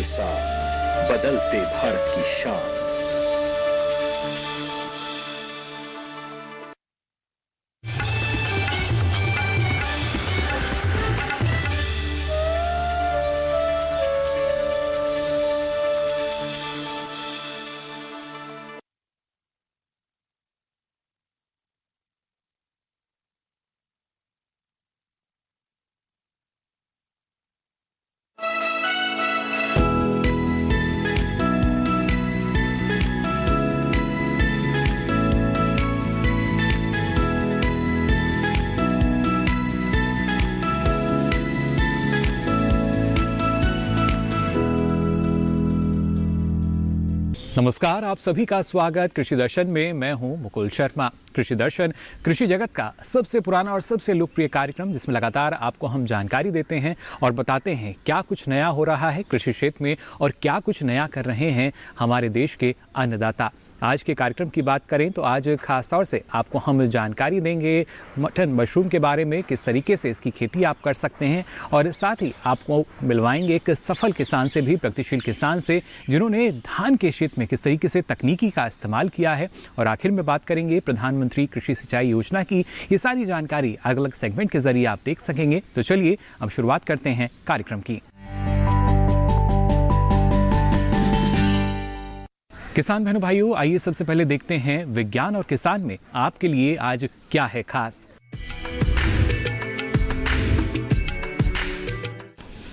के साथ बदलते भारत की शान। नमस्कार, आप सभी का स्वागत कृषि दर्शन में। मैं हूं मुकुल शर्मा। कृषि दर्शन कृषि जगत का सबसे पुराना और सबसे लोकप्रिय कार्यक्रम, जिसमें लगातार आपको हम जानकारी देते हैं और बताते हैं क्या कुछ नया हो रहा है कृषि क्षेत्र में और क्या कुछ नया कर रहे हैं हमारे देश के अन्नदाता। आज के कार्यक्रम की बात करें तो आज खास तौर से आपको हम जानकारी देंगे मटन मशरूम के बारे में, किस तरीके से इसकी खेती आप कर सकते हैं, और साथ ही आपको मिलवाएंगे एक सफल किसान से भी, प्रगतिशील किसान से, जिन्होंने धान के क्षेत्र में किस तरीके से तकनीकी का इस्तेमाल किया है। और आखिर में बात करेंगे प्रधानमंत्री कृषि सिंचाई योजना की। ये सारी जानकारी अलग अलग सेगमेंट के जरिए आप देख सकेंगे। तो चलिए अब शुरुआत करते हैं कार्यक्रम की। किसान बहनों भाइयों, आइए सबसे पहले देखते हैं विज्ञान और किसान में आपके लिए आज क्या है खास।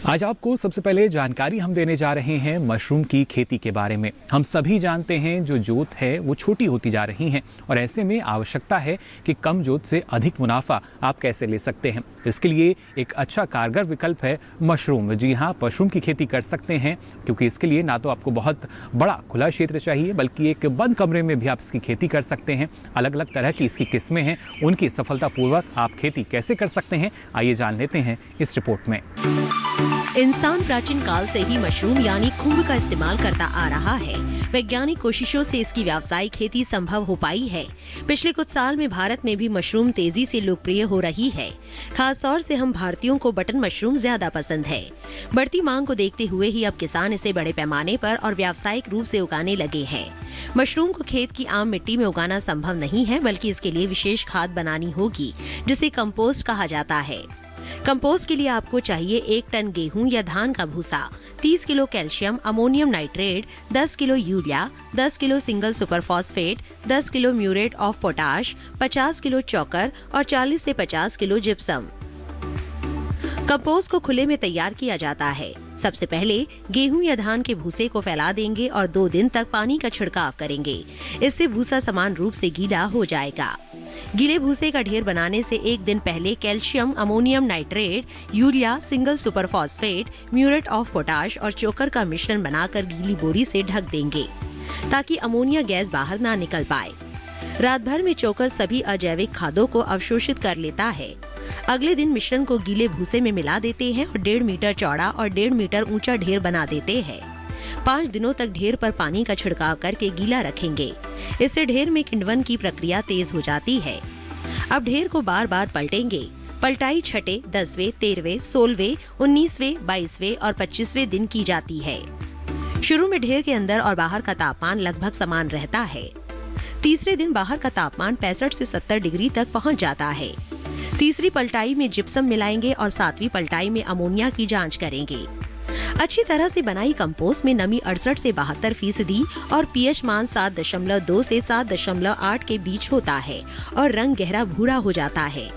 आज आपको सबसे पहले जानकारी हम देने जा रहे हैं मशरूम की खेती के बारे में। हम सभी जानते हैं जो जोत है वो छोटी होती जा रही है और ऐसे में आवश्यकता है कि कम जोत से अधिक मुनाफा आप कैसे ले सकते हैं। इसके लिए एक अच्छा कारगर विकल्प है मशरूम। जी हाँ, मशरूम की खेती कर सकते हैं, क्योंकि इसके लिए ना तो आपको बहुत बड़ा खुला क्षेत्र चाहिए, बल्कि एक बंद कमरे में भी आप इसकी खेती कर सकते हैं। अलग अलग तरह की इसकी किस्में हैं, उनकी सफलतापूर्वक आप खेती कैसे कर सकते हैं, आइए जान लेते हैं इस रिपोर्ट में। इंसान प्राचीन काल से ही मशरूम यानी खुम्ब का इस्तेमाल करता आ रहा है। वैज्ञानिक कोशिशों से इसकी व्यावसायिक खेती संभव हो पाई है। पिछले कुछ साल में भारत में भी मशरूम तेजी से लोकप्रिय हो रही है। खास तौर से हम भारतीयों को बटन मशरूम ज्यादा पसंद है। बढ़ती मांग को देखते हुए ही अब किसान इसे बड़े पैमाने पर और व्यावसायिक रूप से उगाने लगे हैं। मशरूम को खेत की आम मिट्टी में उगाना संभव नहीं है, बल्कि इसके लिए विशेष खाद बनानी होगी, जिसे कंपोस्ट कहा जाता है। कंपोस्ट के लिए आपको चाहिए 1 टन गेहूं या धान का भूसा, 30 kilo calcium, ammonium nitrate, 10 kilo urea, 10 kilo single super phosphate, 10 kilo muriate of potash, 50 kilo चौकर और 40 से 50 किलो जिप्सम। कंपोस्ट को खुले में तैयार किया जाता है। सबसे पहले गेहूं या धान के भूसे को फैला देंगे और 2 दिन तक पानी का छिड़काव करेंगे। इससे भूसा समान रूप से गीला हो जाएगा। गीले भूसे का ढेर बनाने से 1 दिन पहले calcium, ammonium nitrate, urea, single super phosphate, muriate of potash और चोकर का मिश्रण बनाकर गीली बोरी से ढक देंगे, ताकि अमोनिया गैस बाहर ना निकल पाए। रात भर में चोकर सभी अजैविक खादों को अवशोषित कर लेता है। अगले दिन मिश्रण को गीले भूसे में मिला देते हैं और 1.5 मीटर चौड़ा और 1.5 मीटर ऊंचा ढेर बना देते हैं। 5 दिनों तक ढेर पर पानी का छिड़काव करके गीला रखेंगे। इससे ढेर में किण्वन की प्रक्रिया तेज हो जाती है। अब ढेर को बार बार पलटेंगे। पलटाई छठे, 10वें, 13वें, 16वें, 19वें, 22वें और 25वें दिन की जाती है। शुरू में ढेर के अंदर और बाहर का तापमान लगभग समान रहता है। तीसरे दिन बाहर का तापमान 65 से 70 डिग्री तक पहुंच जाता है। तीसरी पलटाई में जिप्सम मिलाएंगे और 7वीं पलटाई में अमोनिया की जांच करेंगे। अच्छी तरह से बनाई कंपोस्ट में नमी 68 से 72% और पीएच मान 7.2 से 7.8 के बीच होता है और रंग गहरा भूरा हो जाता है।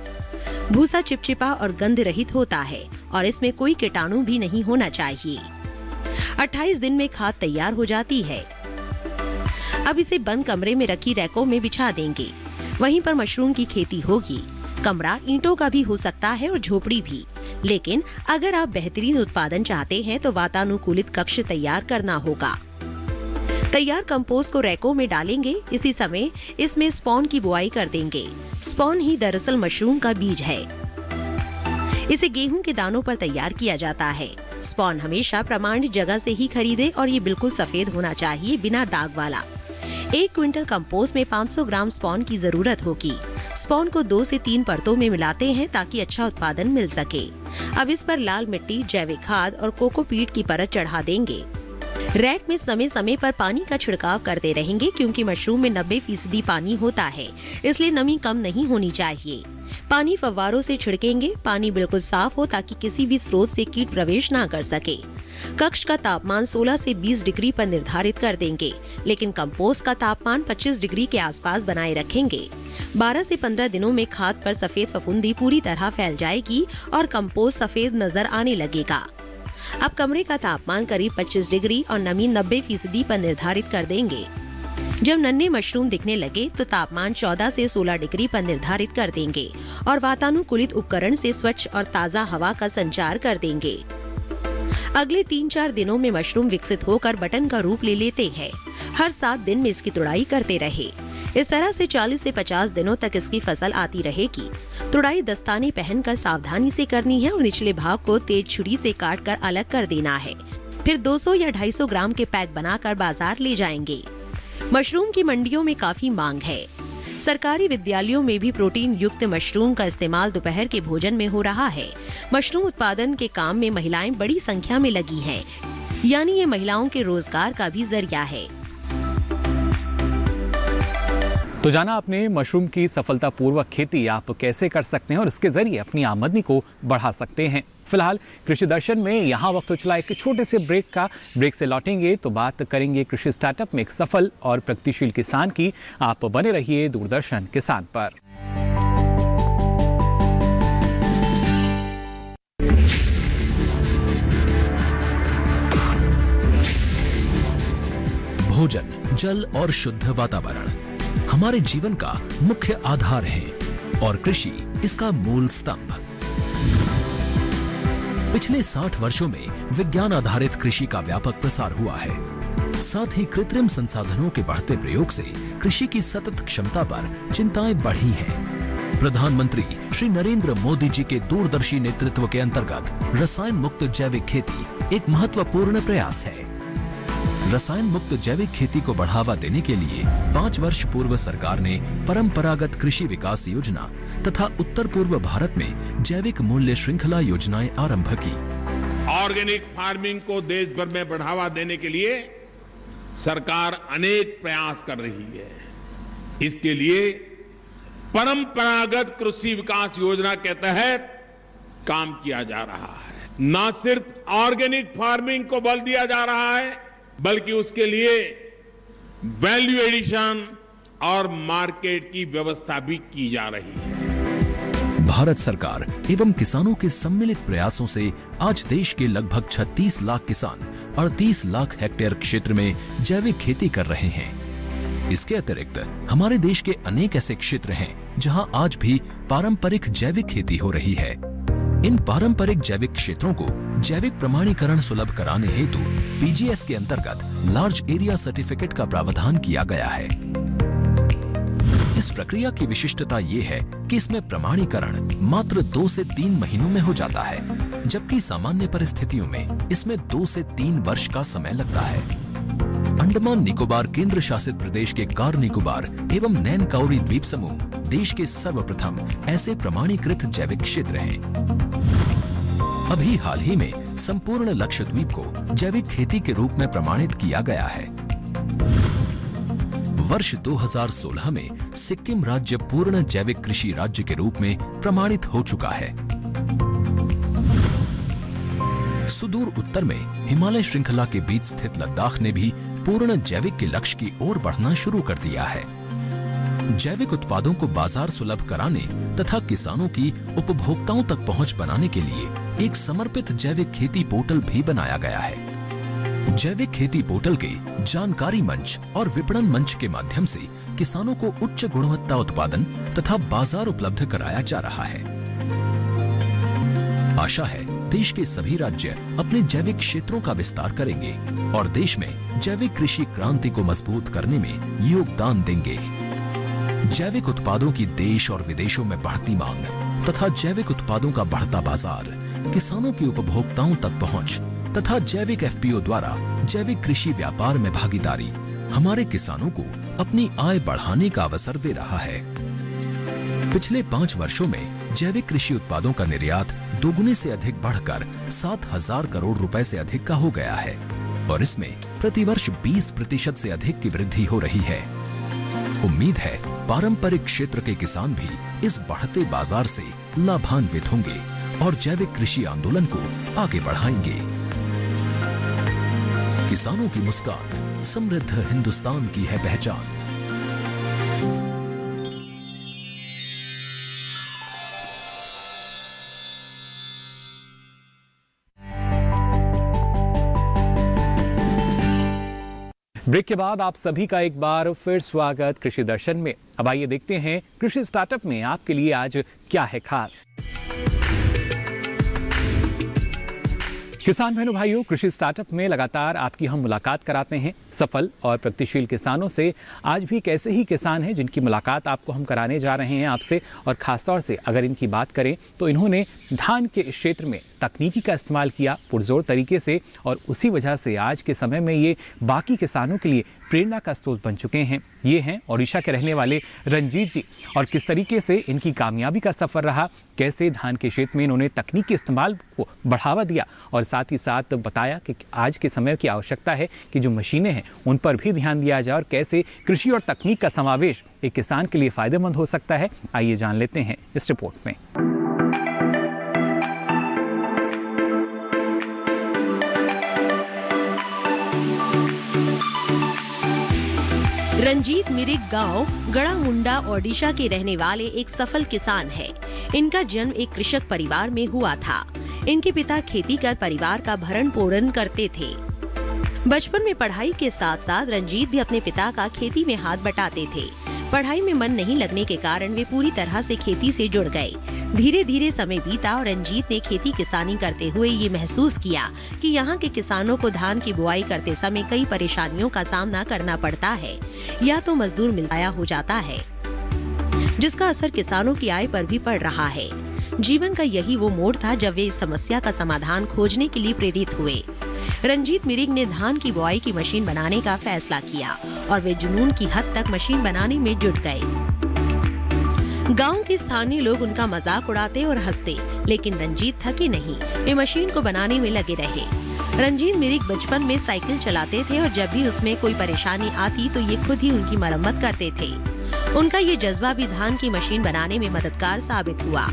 भूसा चिपचिपा और गंध रहित होता है और इसमें कोई कीटाणु भी नहीं होना चाहिए। 28 दिन में खाद तैयार हो जाती है। अब इसे बंद कमरे में रखी रैकों में बिछा देंगे। वहीं पर मशरूम की खेती होगी। कमरा ईंटों का भी हो सकता है और झोपड़ी भी, लेकिन अगर आप बेहतरीन उत्पादन चाहते हैं तो वातानुकूलित कक्ष तैयार करना होगा। तैयार कंपोस्ट को रैकों में डालेंगे। इसी समय इसमें स्पॉन की बुआई कर देंगे। स्पॉन ही दरअसल मशरूम का बीज है। इसे गेहूं के दानों पर तैयार किया जाता है। स्पॉन हमेशा प्रमाणित जगह से ही खरीदे और ये बिल्कुल सफेद होना चाहिए, बिना दाग वाला। 1 क्विंटल कंपोस्ट में 500 ग्राम स्पॉन की जरूरत होगी। स्पॉन को 2 से 3 परतों में मिलाते हैं ताकि अच्छा उत्पादन मिल सके। अब इस पर लाल मिट्टी, जैविक खाद और कोकोपीट की परत चढ़ा देंगे। रैक में समय समय पर पानी का छिड़काव करते रहेंगे क्योंकि मशरूम में 90% पानी होता है, इसलिए नमी कम नहीं होनी चाहिए। पानी फव्वारों से छिड़केंगे। पानी बिल्कुल साफ हो ताकि किसी भी स्रोत से कीट प्रवेश ना कर सके। कक्ष का तापमान 16 से 20 डिग्री पर निर्धारित कर देंगे, लेकिन कंपोस्ट का तापमान 25 डिग्री के आसपास बनाए रखेंगे। 12 से 15 दिनों में खाद पर सफेद फफूंदी पूरी तरह फैल जाएगी और कंपोस्ट सफेद नजर आने लगेगा। अब कमरे का तापमान करीब 25 डिग्री और नमी 90% पर निर्धारित कर देंगे। जब नन्हे मशरूम दिखने लगे तो तापमान 14 से 16 डिग्री पर निर्धारित कर देंगे और वातानुकूलित उपकरण से स्वच्छ और ताज़ा हवा का संचार कर देंगे। अगले 3-4 दिनों में मशरूम विकसित होकर बटन का रूप ले लेते हैं। हर 7 दिन में इसकी तुड़ाई करते रहे। इस तरह से 40 से 50 दिनों तक इसकी फसल आती रहेगी। तुड़ाई दस्ताने पहनकर सावधानी से करनी है और निचले भाग को तेज छुरी से काटकर अलग कर देना है। फिर 200 या 250 ग्राम के पैक बनाकर बाजार ले जाएंगे। मशरूम की मंडियों में काफी मांग है। सरकारी विद्यालयों में भी प्रोटीन युक्त मशरूम का इस्तेमाल दोपहर के भोजन में हो रहा है। मशरूम उत्पादन के काम में महिलाएं बड़ी संख्या में लगी हैं, यानी ये महिलाओं के रोजगार का भी जरिया है। तो जाना आपने मशरूम की सफलतापूर्वक खेती आप कैसे कर सकते हैं और इसके जरिए अपनी आमदनी को बढ़ा सकते हैं। फिलहाल कृषि दर्शन में यहाँ वक्त हो चला एक छोटे से ब्रेक से लौटेंगे तो बात करेंगे कृषि स्टार्टअप में एक सफल और प्रगतिशील किसान की। आप बने रहिए दूरदर्शन किसान पर। भोजन, जल और शुद्ध वातावरण हमारे जीवन का मुख्य आधार है और कृषि इसका मूल स्तंभ। पिछले 60 वर्षों में विज्ञान आधारित कृषि का व्यापक प्रसार हुआ है। साथ ही कृत्रिम संसाधनों के बढ़ते प्रयोग से कृषि की सतत क्षमता पर चिंताएं बढ़ी हैं। प्रधानमंत्री श्री नरेंद्र मोदी जी के दूरदर्शी नेतृत्व के अंतर्गत रसायन मुक्त जैविक खेती एक महत्वपूर्ण प्रयास है। रसायन मुक्त जैविक खेती को बढ़ावा देने के लिए 5 वर्ष पूर्व सरकार ने परंपरागत कृषि विकास योजना तथा उत्तर पूर्व भारत में जैविक मूल्य श्रृंखला योजनाएं आरंभ की। ऑर्गेनिक फार्मिंग को देश भर में बढ़ावा देने के लिए सरकार अनेक प्रयास कर रही है। इसके लिए परंपरागत कृषि विकास योजना के तहत काम किया जा रहा है। न सिर्फ ऑर्गेनिक फार्मिंग को बल दिया जा रहा है, बल्कि उसके लिए वैल्यू एडिशन और मार्केट की व्यवस्था भी की जा रही है। भारत सरकार एवं किसानों के सम्मिलित प्रयासों से आज देश के लगभग 36 लाख किसान 38 लाख हेक्टेयर क्षेत्र में जैविक खेती कर रहे हैं। इसके अतिरिक्त हमारे देश के अनेक ऐसे क्षेत्र हैं जहां आज भी पारंपरिक जैविक खेती हो रही है। इन पारंपरिक जैविक क्षेत्रों को जैविक प्रमाणीकरण सुलभ कराने हेतु पीजीएस के अंतर्गत लार्ज एरिया सर्टिफिकेट का प्रावधान किया गया है। इस प्रक्रिया की विशिष्टता ये है कि इसमें प्रमाणीकरण मात्र 2 से 3 महीनों में हो जाता है, जबकि सामान्य परिस्थितियों में इसमें 2 से 3 वर्ष का समय लगता है। अंडमान निकोबार केंद्र शासित प्रदेश के कार निकोबार एवं नैन काउरी द्वीप समूह देश के सर्वप्रथम ऐसे प्रमाणीकृत जैविक क्षेत्र हैं। अभी हाल ही में संपूर्ण लक्षद्वीप को जैविक खेती के रूप में प्रमाणित किया गया है। वर्ष 2016 में सिक्किम राज्य पूर्ण जैविक कृषि राज्य के रूप में प्रमाणित हो चुका है। सुदूर उत्तर में हिमालय श्रृंखला के बीच स्थित लद्दाख ने भी पूर्ण जैविक के लक्ष्य की ओर बढ़ना शुरू कर दिया है। जैविक उत्पादों को बाजार सुलभ कराने तथा किसानों की उपभोक्ताओं तक पहुंच बनाने के लिए एक समर्पित जैविक खेती पोर्टल भी बनाया गया है। जैविक खेती पोर्टल के जानकारी मंच और विपणन मंच के माध्यम से किसानों को उच्च गुणवत्ता उत्पादन तथा बाजार उपलब्ध कराया जा रहा है। आशा है देश के सभी राज्य अपने जैविक क्षेत्रों का विस्तार करेंगे और देश में जैविक कृषि क्रांति को मजबूत करने में योगदान देंगे। जैविक उत्पादों की देश और विदेशों में बढ़ती मांग तथा जैविक उत्पादों का बढ़ता बाजार, किसानों की उपभोक्ताओं तक पहुंच तथा जैविक एफपीओ द्वारा जैविक कृषि व्यापार में भागीदारी हमारे किसानों को अपनी आय बढ़ाने का अवसर दे रहा है। पिछले 5 वर्षों में जैविक कृषि उत्पादों का निर्यात दोगुने से अधिक बढ़कर 7,000 करोड़ रुपए से अधिक का हो गया है और इसमें प्रतिवर्ष 20% से अधिक की वृद्धि हो रही है। उम्मीद है पारंपरिक क्षेत्र के किसान भी इस बढ़ते बाजार से लाभान्वित होंगे और जैविक कृषि आंदोलन को आगे बढ़ाएंगे। किसानों की मुस्कान समृद्ध हिंदुस्तान की है पहचान। ब्रेक के बाद आप सभी का एक बार फिर स्वागत कृषि दर्शन में। अब आइए देखते हैं कृषि स्टार्टअप में आपके लिए आज क्या है खास। किसान बहनों भाइयों, कृषि स्टार्टअप में लगातार आपकी हम मुलाकात कराते हैं सफल और प्रगतिशील किसानों से। आज भी एक ऐसे ही किसान हैं जिनकी मुलाकात आपको हम कराने जा रहे हैं आपसे। और खासतौर से अगर इनकी बात करें तो इन्होंने धान के क्षेत्र में तकनीकी का इस्तेमाल किया पुरजोर तरीके से, और उसी वजह से आज के समय में ये बाकी किसानों के लिए प्रेरणा का स्रोत बन चुके हैं। ये हैं ओडिशा के रहने वाले रंजीत जी, और किस तरीके से इनकी कामयाबी का सफ़र रहा, कैसे धान के क्षेत्र में इन्होंने तकनीक के इस्तेमाल को बढ़ावा दिया, और साथ ही साथ बताया कि आज के समय की आवश्यकता है कि जो मशीनें हैं उन पर भी ध्यान दिया जाए, और कैसे कृषि और तकनीक का समावेश एक किसान के लिए फ़ायदेमंद हो सकता है। आइए जान लेते हैं इस रिपोर्ट में। रंजीत मिरिक गांव गड़ामुंडा ओडिशा के रहने वाले एक सफल किसान है। इनका जन्म एक कृषक परिवार में हुआ था। इनके पिता खेती कर परिवार का भरण पोषण करते थे। बचपन में पढ़ाई के साथ साथ रंजीत भी अपने पिता का खेती में हाथ बटाते थे। पढ़ाई में मन नहीं लगने के कारण वे पूरी तरह से खेती से जुड़ गए। धीरे धीरे समय बीता और रंजीत ने खेती किसानी करते हुए ये महसूस किया कि यहाँ के किसानों को धान की बुआई करते समय कई परेशानियों का सामना करना पड़ता है, या तो मजदूर मिलाया हो जाता है, जिसका असर किसानों की आय पर भी पड़ रहा है। जीवन का यही वो मोड़ था जब वे इस समस्या का समाधान खोजने के लिए प्रेरित हुए। रंजीत मिरिक ने धान की बुआई की मशीन बनाने का फैसला किया और वे जुनून की हद तक मशीन बनाने में जुट गए। गांव के स्थानीय लोग उनका मजाक उड़ाते और हंसते, लेकिन रंजीत थके नहीं। वे मशीन को बनाने में लगे रहे। रंजीत मिरिक बचपन में साइकिल चलाते थे और जब भी उसमें कोई परेशानी आती तो ये खुद ही उनकी मरम्मत करते थे। उनका ये जज्बा भी धान की मशीन बनाने में मददगार साबित हुआ।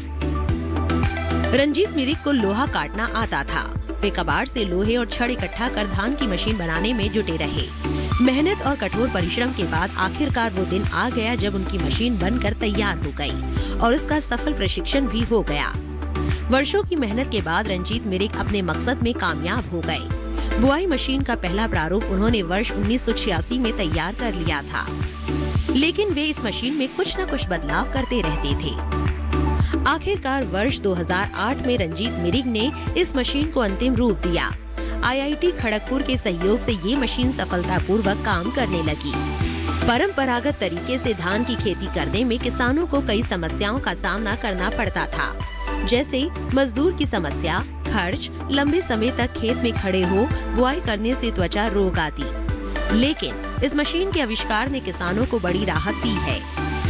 रंजीत मिरिक को लोहा काटना आता था। वे कबाड़ से लोहे और छड़ इकट्ठा कर धान की मशीन बनाने में जुटे रहे। मेहनत और कठोर परिश्रम के बाद आखिरकार वो दिन आ गया जब उनकी मशीन बनकर तैयार हो गई और उसका सफल प्रशिक्षण भी हो गया। वर्षों की मेहनत के बाद रंजीत मिरिक अपने मकसद में कामयाब हो गए। बुआई मशीन का पहला प्रारूप उन्होंने वर्ष 1986 में तैयार कर लिया था, लेकिन वे इस मशीन में कुछ न कुछ बदलाव करते रहते थे। आखिरकार वर्ष 2008 में रंजीत मिरिक ने इस मशीन को अंतिम रूप दिया। IIT खड़गपुर के सहयोग से ये मशीन सफलतापूर्वक काम करने लगी। परंपरागत तरीके से धान की खेती करने में किसानों को कई समस्याओं का सामना करना पड़ता था, जैसे मजदूर की समस्या, खर्च, लंबे समय तक खेत में खड़े हो बुआई करने से त्वचा रोग आदि। लेकिन इस मशीन के आविष्कार ने किसानों को बड़ी राहत दी है।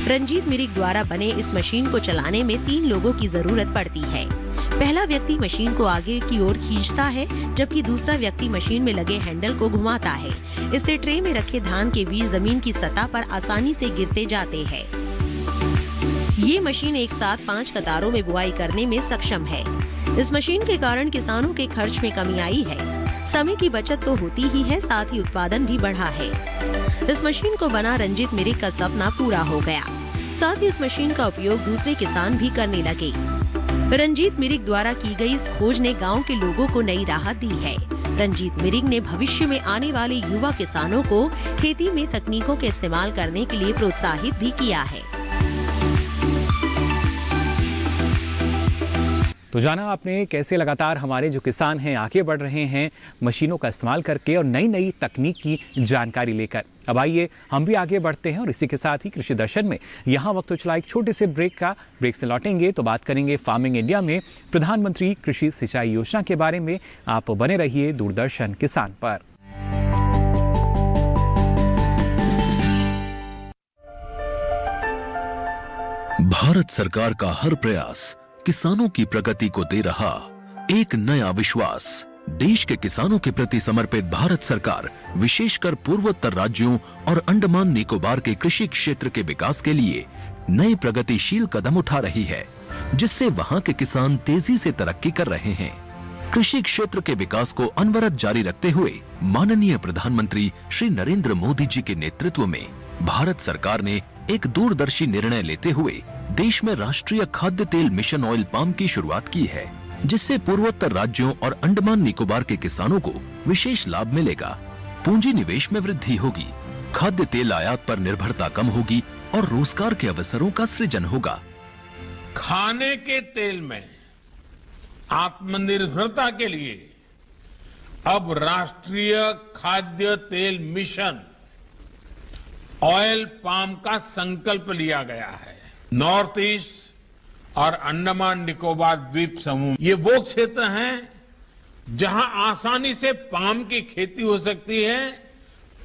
रंजीत मिरिक द्वारा बने इस मशीन को चलाने में 3 लोगों की जरूरत पड़ती है। पहला व्यक्ति मशीन को आगे की ओर खींचता है, जबकि दूसरा व्यक्ति मशीन में लगे हैंडल को घुमाता है। इससे ट्रे में रखे धान के बीज जमीन की सतह पर आसानी से गिरते जाते हैं। ये मशीन एक साथ 5 कतारों में बुआई करने में सक्षम है। इस मशीन के कारण किसानों के खर्च में कमी आई है। समय की बचत तो होती ही है, साथ ही उत्पादन भी बढ़ा है। इस मशीन को बना रंजीत मिरिक का सपना पूरा हो गया। साथ ही इस मशीन का उपयोग दूसरे किसान भी करने लगे। रंजीत मिरिक द्वारा की गई इस खोज ने गांव के लोगों को नई राहत दी है। रंजीत मिरिक ने भविष्य में आने वाले युवा किसानों को खेती में तकनीकों के इस्तेमाल करने के लिए प्रोत्साहित भी किया है। तो जाना आपने कैसे लगातार हमारे जो किसान हैं आगे बढ़ रहे हैं मशीनों का इस्तेमाल करके और नई नई तकनीक की जानकारी लेकर। अब आइए हम भी आगे बढ़ते हैं और इसी के साथ ही कृषि दर्शन में यहाँ वक्त तो चला एक छोटे से ब्रेक का। ब्रेक से लौटेंगे तो बात करेंगे फार्मिंग इंडिया में प्रधानमंत्री कृषि सिंचाई योजना के बारे में। आप बने रहिए दूरदर्शन किसान पर। भारत सरकार का हर प्रयास किसानों की प्रगति को दे रहा एक नया विश्वास। देश के किसानों के प्रति समर्पित भारत सरकार विशेषकर पूर्वोत्तर राज्यों और अंडमान निकोबार के कृषि क्षेत्र के विकास के लिए नए प्रगतिशील कदम उठा रही है, जिससे वहां के किसान तेजी से तरक्की कर रहे हैं। कृषि क्षेत्र के विकास को अनवरत जारी रखते हुए माननीय प्रधानमंत्री श्री नरेंद्र मोदी जी के नेतृत्व में भारत सरकार ने एक दूरदर्शी निर्णय लेते हुए देश में राष्ट्रीय खाद्य तेल मिशन ऑयल पाम की शुरुआत की है, जिससे पूर्वोत्तर राज्यों और अंडमान निकोबार के किसानों को विशेष लाभ मिलेगा। पूंजी निवेश में वृद्धि होगी, खाद्य तेल आयात पर निर्भरता कम होगी और रोजगार के अवसरों का सृजन होगा। खाने के तेल में आत्मनिर्भरता के लिए अब राष्ट्रीय खाद्य तेल मिशन ऑयल पाम का संकल्प लिया गया है। नॉर्थ ईस्ट और अंडमान निकोबार द्वीप समूह ये वो क्षेत्र हैं जहां आसानी से पाम की खेती हो सकती है,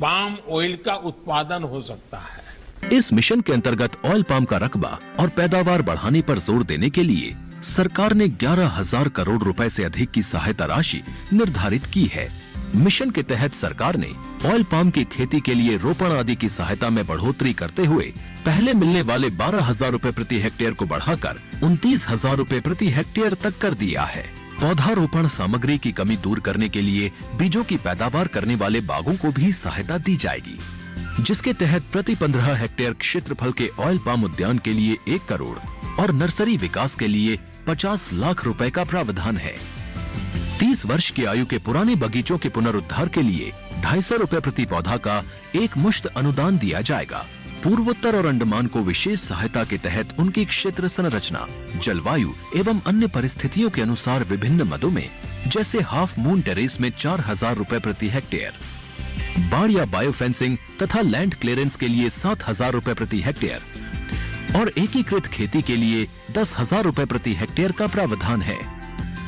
पाम ऑयल का उत्पादन हो सकता है। इस मिशन के अंतर्गत ऑयल पाम का रकबा और पैदावार बढ़ाने पर जोर देने के लिए सरकार ने 11,000 करोड़ रुपए से अधिक की सहायता राशि निर्धारित की है। मिशन के तहत सरकार ने ऑयल पाम की खेती के लिए रोपण आदि की सहायता में बढ़ोतरी करते हुए पहले मिलने वाले 12,000 रुपए प्रति हेक्टेयर को बढ़ाकर 29,000 रुपए प्रति हेक्टेयर तक कर दिया है। पौधारोपण सामग्री की कमी दूर करने के लिए बीजों की पैदावार करने वाले बागों को भी सहायता दी जाएगी, जिसके तहत प्रति 15 हेक्टेयर क्षेत्रफल के ऑयल पाम उद्यान के लिए 1 करोड़ और नर्सरी विकास के लिए 50 लाख रुपए का प्रावधान है। 30 वर्ष की आयु के पुराने बगीचों के पुनरुद्धार के लिए 250 रुपए प्रति पौधा का एक मुश्त अनुदान दिया जाएगा। पूर्वोत्तर और अंडमान को विशेष सहायता के तहत उनकी क्षेत्र संरचना, जलवायु एवं अन्य परिस्थितियों के अनुसार विभिन्न मदों में जैसे हाफ मून टेरेस में 4,000 रुपए प्रति हेक्टेयर, बाड़ या बायो फेंसिंग तथा लैंड क्लियरेंस के लिए 7,000 रुपए प्रति हेक्टेयर और एकीकृत खेती के लिए 10,000 रुपए प्रति हेक्टेयर का प्रावधान है।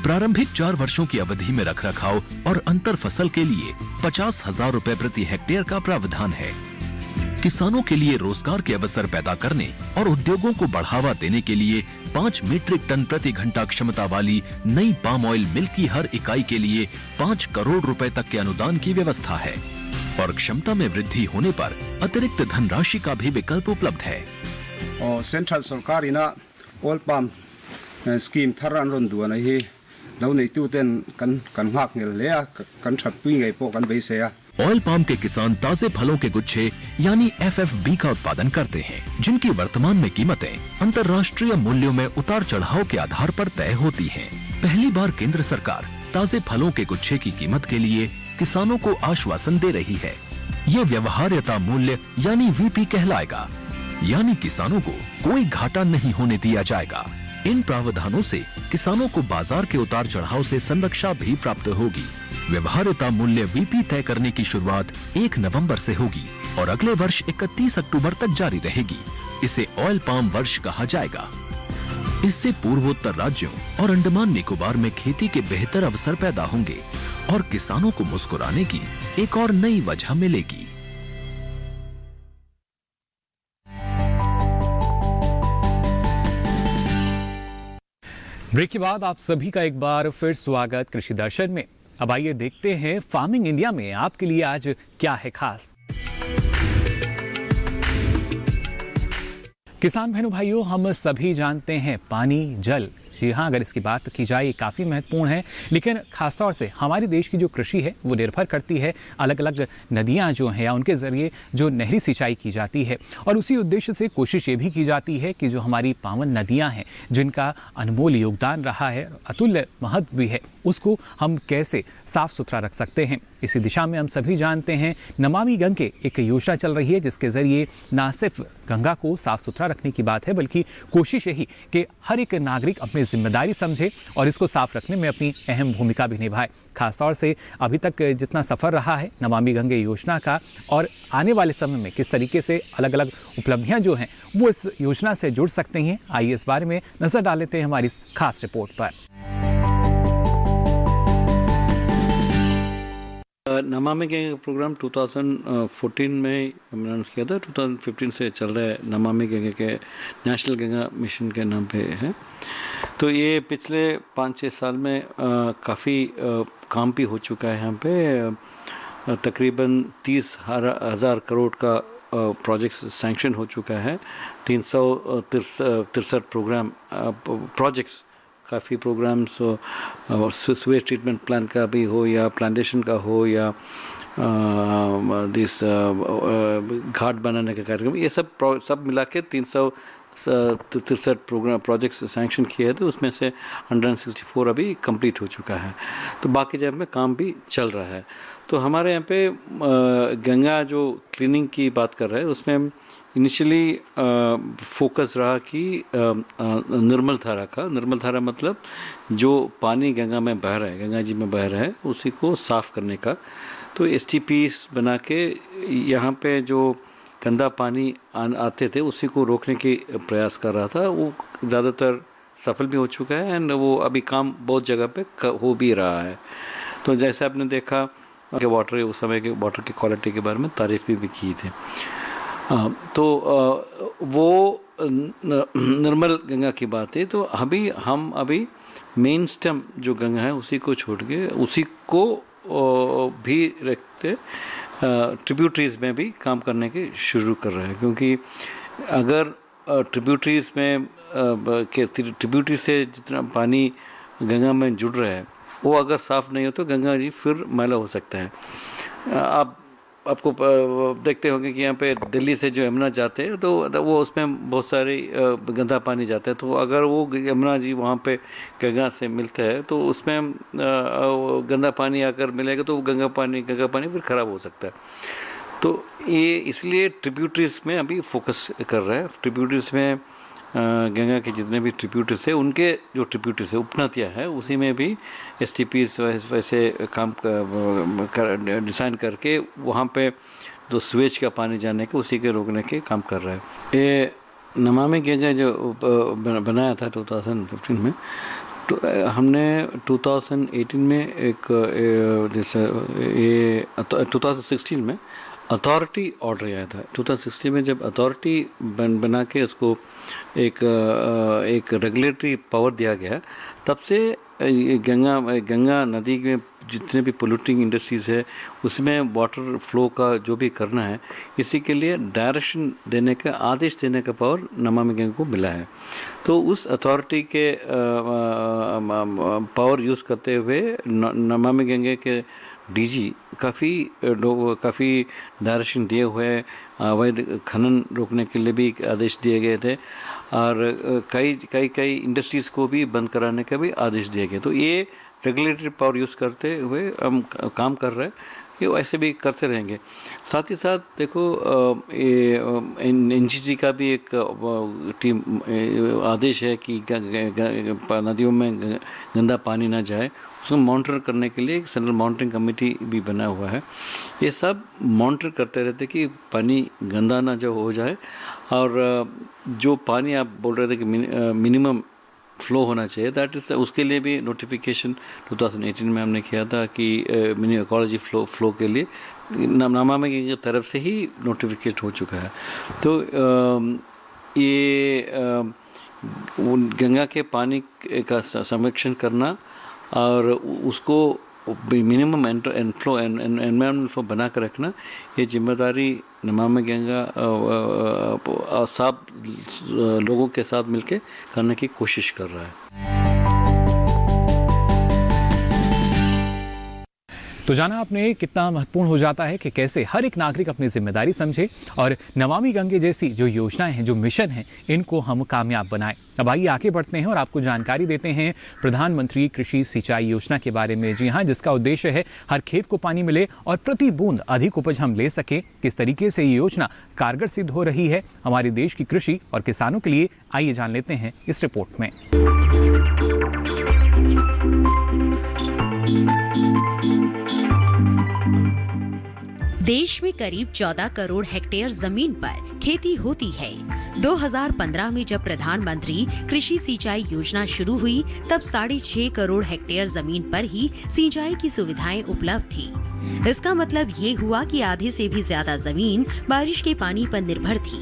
प्रारंभिक 4 वर्षों की अवधि में रखरखाव और अंतर फसल के लिए 50,000 रुपए प्रति हेक्टेयर का प्रावधान है। किसानों के लिए रोजगार के अवसर पैदा करने और उद्योगों को बढ़ावा देने के लिए 5 मीट्रिक टन प्रति घंटा क्षमता वाली नई पाम ऑयल मिल की हर इकाई के लिए 5 करोड़ रुपए तक के अनुदान की व्यवस्था है और क्षमता में वृद्धि होने पर अतिरिक्त धनराशि का भी विकल्प उपलब्ध है। और सेंट्रल सरकार इना ऑयल पाम स्कीम थरान रोंदुआ नहीं लौने तुतेन कन हाक ले कन छपुई गई पो कन बेसे। ऑयल पाम के किसान ताजे फलों के गुच्छे यानी FFB का उत्पादन करते हैं, जिनकी वर्तमान में कीमतें अंतर्राष्ट्रीय मूल्यों में उतार चढ़ाव के आधार पर तय होती हैं। पहली बार केंद्र सरकार ताजे फलों के गुच्छे की कीमत के लिए किसानों को आश्वासन दे रही है। ये व्यवहार्यता मूल्य यानी VP कहलाएगा, यानी किसानों को कोई घाटा नहीं होने दिया जाएगा। इन प्रावधानों से किसानों को बाजार के उतार चढ़ाव से संरक्षा भी प्राप्त होगी। व्यवहार्यता मूल्य VP तय करने की शुरुआत 1 नवंबर से होगी और अगले वर्ष 31 अक्टूबर तक जारी रहेगी। इसे ऑयल पाम वर्ष कहा जाएगा। इससे पूर्वोत्तर राज्यों और अंडमान निकोबार में खेती के बेहतर अवसर पैदा होंगे और किसानों को मुस्कुराने की एक और नई वजह मिलेगी। ब्रेक के बाद आप सभी का एक बार फिर स्वागत कृषि दर्शन में। अब आइए देखते हैं फार्मिंग इंडिया में आपके लिए आज क्या है खास। किसान बहनों भाइयों, हम सभी जानते हैं पानी जल, जी हाँ, अगर इसकी बात की जाए ये काफ़ी महत्वपूर्ण है, लेकिन खासतौर से हमारे देश की जो कृषि है वो निर्भर करती है अलग अलग नदियाँ जो हैं या उनके ज़रिए जो नहरी सिंचाई की जाती है। और उसी उद्देश्य से कोशिश ये भी की जाती है कि जो हमारी पावन नदियाँ हैं जिनका अनमोल योगदान रहा है, अतुल्य महत्व भी है, उसको हम कैसे साफ़ सुथरा रख सकते हैं। इसी दिशा में हम सभी जानते हैं नमामि गंगे एक योजना चल रही है जिसके ज़रिए ना सिर्फ गंगा को साफ़ सुथरा रखने की बात है, बल्कि कोशिश यही कि हर एक नागरिक अपनी जिम्मेदारी समझे और इसको साफ रखने में अपनी अहम भूमिका भी निभाए। खासतौर से अभी तक जितना सफ़र रहा है नमामि गंगे योजना का और आने वाले समय में किस तरीके से अलग अलग उपलब्धियां जो हैं वो इस योजना से जुड़ सकते हैं, आइए इस बारे में नज़र डाल लेते हैं हमारी इस खास रिपोर्ट पर। नमामि गंगे प्रोग्राम 2014 में अनाउंस किया था, 2015 से चल रहा है। नमामि गंगे के नेशनल गंगा मिशन के नाम पे है। तो ये पिछले 5-6 साल में काफ़ी काम भी हो चुका है यहाँ पे। तकरीबन 30,000 करोड़ का प्रोजेक्ट्स सैंक्शन हो चुका है। 363 प्रोग्राम प्रोजेक्ट्स, काफ़ी प्रोग्राम्स स्वेज ट्रीटमेंट प्लांट का भी हो या प्लांटेशन का हो या घाट बनाने का कार्यक्रम, ये सब मिला के 363 प्रोग्राम प्रोजेक्ट्स सैंक्शन किए हैं। तो उसमें से 164 अभी कंप्लीट हो चुका है। तो बाकी जगह में काम भी चल रहा है। तो हमारे यहाँ पे गंगा जो क्लीनिंग की बात कर रहे हैं उसमें इनिशियली फोकस रहा कि निर्मल धारा का। निर्मल धारा मतलब जो पानी गंगा में बह रहा है, गंगा जी में बह रहा है, उसी को साफ़ करने का। तो STPs बना के यहाँ पे जो गंदा पानी आते थे उसी को रोकने की प्रयास कर रहा था। वो ज़्यादातर सफल भी हो चुका है एंड वो अभी काम बहुत जगह पे हो भी रहा है। तो जैसे आपने देखा कि वाटर, उस समय के वाटर की क्वालिटी के बारे में तारीफ भी की थी। तो वो निर्मल गंगा की बात है। तो हम अभी मेन स्टेम जो गंगा है उसी को छोड़ के उसी को भी रखते ट्रिब्यूटरीज़ में भी काम करने के शुरू कर रहे हैं। क्योंकि अगर ट्रिब्यूटरीज़ में ट्रिब्यूटरी से जितना पानी गंगा में जुड़ रहा है वो अगर साफ़ नहीं हो तो गंगा जी फिर मैला हो सकता है। आपको देखते होंगे कि यहाँ पे दिल्ली से जो यमुना जाते हैं तो वो उसमें बहुत सारी गंदा पानी जाता है। तो अगर वो यमुना जी वहाँ पे गंगा से मिलता है तो उसमें गंदा पानी आकर मिलेगा तो वो गंगा पानी फिर ख़राब हो सकता है। तो ये इसलिए ट्रिब्यूटरीज़ में अभी फोकस कर रहा है। ट्रिब्यूटरीज़ में गंगा के जितने भी ट्रिब्यूटरीज़ है उनके जो ट्रिब्यूटरीज़ है उपनदियाँ है उसी में भी STPs वैसे काम डिज़ाइन करके वहाँ पे जो स्वेज का पानी जाने के उसी के रोकने के काम कर रहा है। ये नमामि गंगा जो बनाया था 2015 में, तो हमने 2018 में एक जैसे ये 2016 में अथॉरिटी ऑर्डर आया था। 2016 में जब अथॉरिटी बना के उसको एक रेगुलेटरी पावर दिया गया, तब से गंगा नदी में जितने भी पोल्यूटिंग इंडस्ट्रीज़ है उसमें वाटर फ्लो का जो भी करना है इसी के लिए डायरेक्शन देने का, आदेश देने का पावर नमामि गंगा को मिला है। तो उस अथॉरिटी के पावर यूज़ करते हुए नमामि गंगा के DG काफ़ी डायरेक्शन दिए हुए, अवैध खनन रोकने के लिए भी आदेश दिए गए थे और कई इंडस्ट्रीज़ को भी बंद कराने का भी आदेश दिए गए। तो ये रेगुलेटरी पावर यूज़ करते हुए हम काम कर रहे हैं, ये ऐसे भी करते रहेंगे। साथ ही साथ देखो ये NGT का भी एक टीम आदेश है कि नदियों में गंदा पानी ना जाए, उसको मॉनिटर करने के लिए एक सेंट्रल मॉनिटरिंग कमेटी भी बना हुआ है। ये सब मॉनिटर करते रहते कि पानी गंदा ना जो हो जाए। और जो पानी आप बोल रहे थे कि मिनिमम फ्लो होना चाहिए, दैट इज़ उसके लिए भी नोटिफिकेशन 2018 में हमने किया था कि मिनी इकोलॉजी फ्लो के लिए नमामि की तरफ से ही नोटिफिकेट हो चुका है। तो ये गंगा के पानी का संरक्षण करना और उसको मिनिमम इनफ्लो एनवायरमेंट फ्लो बना कर रखना, ये जिम्मेदारी नमामि गंगा सब लोगों के साथ मिलके करने की कोशिश कर रहा है। तो जाना आपने कितना महत्वपूर्ण हो जाता है कि कैसे हर एक नागरिक अपनी जिम्मेदारी समझे और नमामि गंगे जैसी जो योजनाएं हैं, जो मिशन हैं, इनको हम कामयाब बनाएं। अब आइए आगे बढ़ते हैं और आपको जानकारी देते हैं प्रधानमंत्री कृषि सिंचाई योजना के बारे में। जी हाँ, जिसका उद्देश्य है हर खेत को पानी मिले और प्रति बूंद अधिक उपज हम ले सकें। किस तरीके से ये योजना कारगर सिद्ध हो रही है हमारे देश की कृषि और किसानों के लिए, आइए जान लेते हैं इस रिपोर्ट में। देश में करीब 14 करोड़ हेक्टेयर जमीन पर खेती होती है। 2015 में जब प्रधानमंत्री कृषि सिंचाई योजना शुरू हुई तब 6.5 करोड़ हेक्टेयर जमीन पर ही सिंचाई की सुविधाएं उपलब्ध थी। इसका मतलब ये हुआ कि आधे से भी ज्यादा जमीन बारिश के पानी पर निर्भर थी।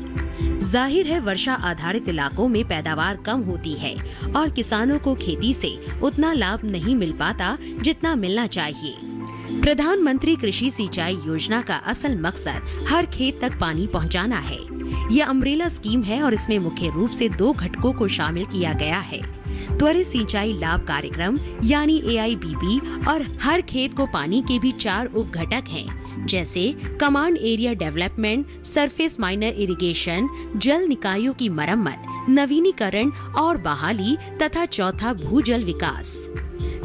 जाहिर है वर्षा आधारित इलाकों में पैदावार कम होती है और किसानों को खेती से उतना लाभ नहीं मिल पाता जितना मिलना चाहिए। प्रधानमंत्री कृषि सिंचाई योजना का असल मकसद हर खेत तक पानी पहुंचाना है। यह अम्ब्रेला स्कीम है और इसमें मुख्य रूप से 2 घटकों को शामिल किया गया है। त्वरित सिंचाई लाभ कार्यक्रम यानी AIBB और हर खेत को पानी के भी 4 उप घटक हैं, जैसे command area development, surface miner irrigation, जल निकायों की मरम्मत, नवीनीकरण और बहाली तथा चौथा भूजल विकास।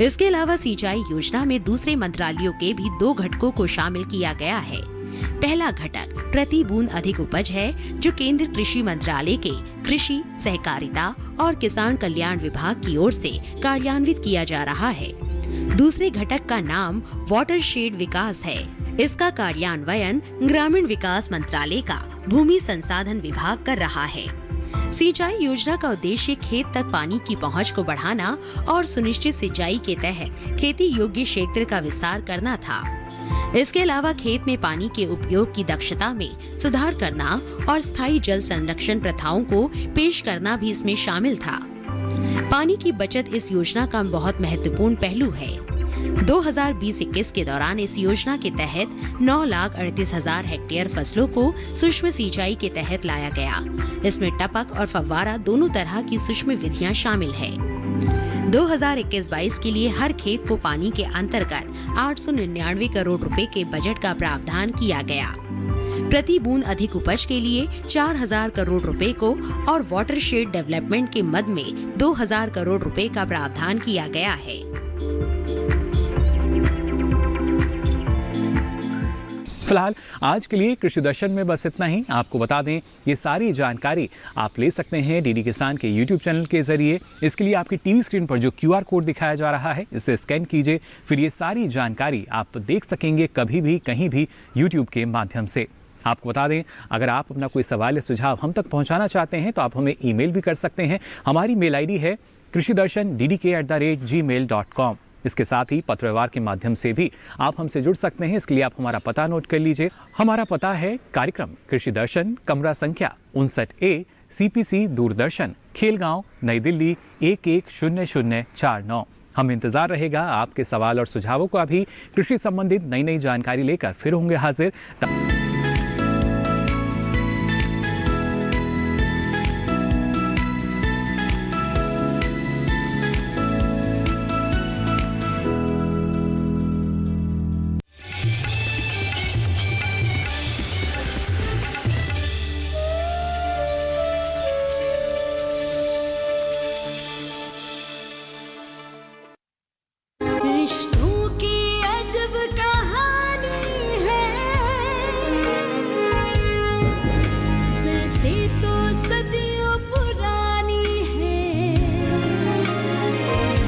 इसके अलावा सिंचाई योजना में दूसरे मंत्रालयों के भी 2 घटकों को शामिल किया गया है। पहला घटक प्रति बूंद अधिक उपज है, जो केंद्र कृषि मंत्रालय के कृषि, सहकारिता और किसान कल्याण विभाग की ओर से कार्यान्वित किया जा रहा है। दूसरे घटक का नाम वाटरशेड विकास है। इसका कार्यान्वयन ग्रामीण विकास मंत्रालय का भूमि संसाधन विभाग कर रहा है। सिंचाई योजना का उद्देश्य खेत तक पानी की पहुंच को बढ़ाना और सुनिश्चित सिंचाई के तहत खेती योग्य क्षेत्र का विस्तार करना था। इसके अलावा खेत में पानी के उपयोग की दक्षता में सुधार करना और स्थायी जल संरक्षण प्रथाओं को पेश करना भी इसमें शामिल था। पानी की बचत इस योजना का बहुत महत्वपूर्ण पहलू है। 2020-21 के दौरान इस योजना के तहत 9,38,000 हेक्टेयर फसलों को सूक्ष्म सिंचाई के तहत लाया गया। इसमें टपक और फव्वारा दोनों तरह की सूक्ष्म विधियां शामिल है। 2021-22 के लिए हर खेत को पानी के अंतर्गत 899 करोड़ रुपए के बजट का प्रावधान किया गया। प्रति बूंद अधिक उपज के लिए 4,000 करोड़ रुपए को और वाटरशेड डेवलपमेंट के मद में 2,000 करोड़ रुपए का प्रावधान किया गया है। फिलहाल आज के लिए कृषि दर्शन में बस इतना ही। आपको बता दें, ये सारी जानकारी आप ले सकते हैं डीडी किसान के YouTube चैनल के जरिए। इसके लिए आपकी टीवी स्क्रीन पर जो QR कोड दिखाया जा रहा है, इसे स्कैन कीजिए, फिर ये सारी जानकारी आप देख सकेंगे कभी भी कहीं भी YouTube के माध्यम से। आपको बता दें, अगर आप अपना कोई सवाल या सुझाव हम तक पहुंचाना चाहते हैं तो आप हमें ईमेल भी कर सकते हैं। हमारी मेल ID है krishidarshan@gmail.com। इसके साथ ही पत्र व्यवहार के माध्यम से भी आप हमसे जुड़ सकते हैं। इसके लिए आप हमारा पता नोट कर लीजिए। हमारा पता है कार्यक्रम कृषि दर्शन, कमरा संख्या 59A, CPC दूरदर्शन, खेलगांव, नई दिल्ली 110049। हम इंतजार रहेगा आपके सवाल और सुझावों का भी। कृषि संबंधित नई नई जानकारी लेकर फिर होंगे हाजिर।